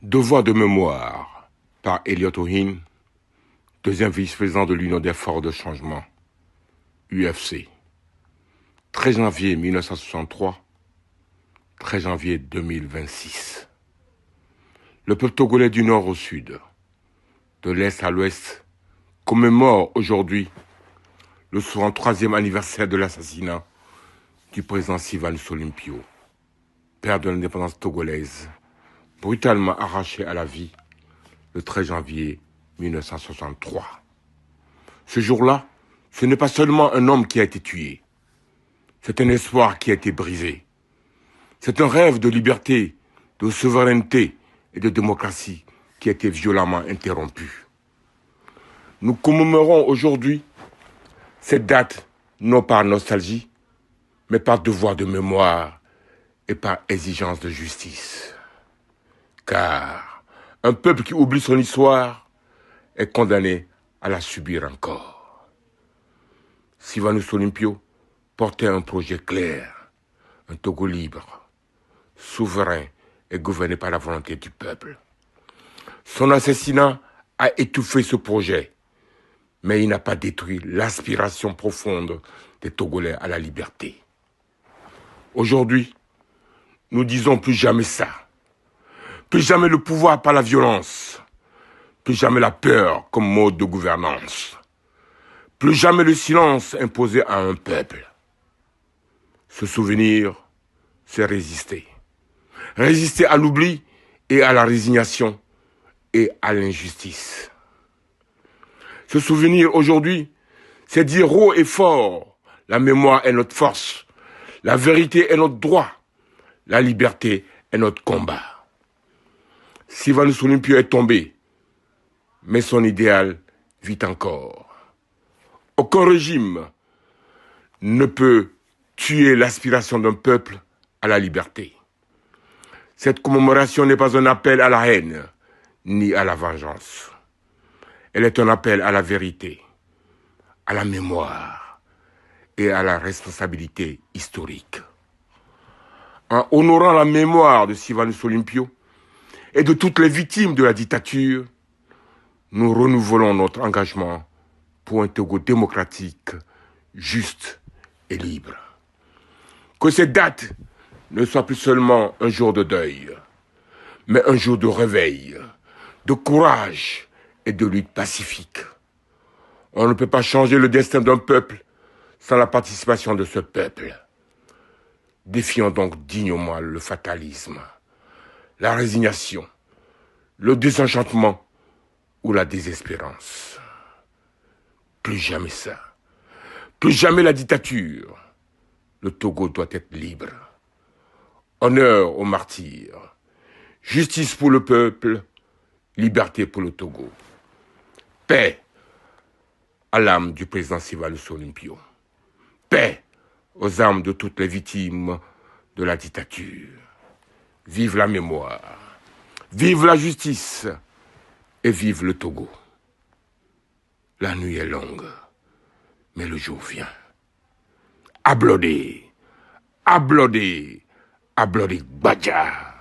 Devoir de mémoire par Elliott Ouhin, deuxième vice-président de l'Union des forces de changement, UFC. 13 janvier 1963, 13 janvier 2026. Le peuple togolais du nord au sud, de l'est à l'ouest, commémore aujourd'hui le 63e anniversaire de l'assassinat du président Sylvanus Olympio, père de l'indépendance togolaise, brutalement arraché à la vie le 13 janvier 1963. Ce jour-là, ce n'est pas seulement un homme qui a été tué, c'est un espoir qui a été brisé. C'est un rêve de liberté, de souveraineté et de démocratie qui a été violemment interrompu. Nous commémorons aujourd'hui cette date non par nostalgie, mais par devoir de mémoire et par exigence de justice. Car un peuple qui oublie son histoire est condamné à la subir encore. Sylvanus Olympio portait un projet clair, un Togo libre, souverain et gouverné par la volonté du peuple. Son assassinat a étouffé ce projet, mais il n'a pas détruit l'aspiration profonde des Togolais à la liberté. Aujourd'hui, nous disons plus jamais ça. Plus jamais le pouvoir par la violence. Plus jamais la peur comme mode de gouvernance. Plus jamais le silence imposé à un peuple. Se souvenir, c'est résister. Résister à l'oubli et à la résignation et à l'injustice. Se souvenir aujourd'hui, c'est dire haut et fort, la mémoire est notre force, la vérité est notre droit, la liberté est notre combat. Sylvanus Olympio est tombé, mais son idéal vit encore. Aucun régime ne peut tuer l'aspiration d'un peuple à la liberté. Cette commémoration n'est pas un appel à la haine, ni à la vengeance. Elle est un appel à la vérité, à la mémoire et à la responsabilité historique. En honorant la mémoire de Sylvanus Olympio et de toutes les victimes de la dictature, nous renouvelons notre engagement pour un Togo démocratique, juste et libre. Que cette date ne soit plus seulement un jour de deuil, mais un jour de réveil, de courage et de lutte pacifique. On ne peut pas changer le destin d'un peuple sans la participation de ce peuple. Défions donc dignement le fatalisme, la résignation, le désenchantement ou la désespérance. Plus jamais ça. Plus jamais la dictature. Le Togo doit être libre. Honneur aux martyrs. Justice pour le peuple. Liberté pour le Togo. Paix à l'âme du président Sylvanus Olympio. Paix aux âmes de toutes les victimes de la dictature. Vive la mémoire. Vive la justice. Et vive le Togo. La nuit est longue, mais le jour vient. Applaudez, applaudez, applaudez, Badja.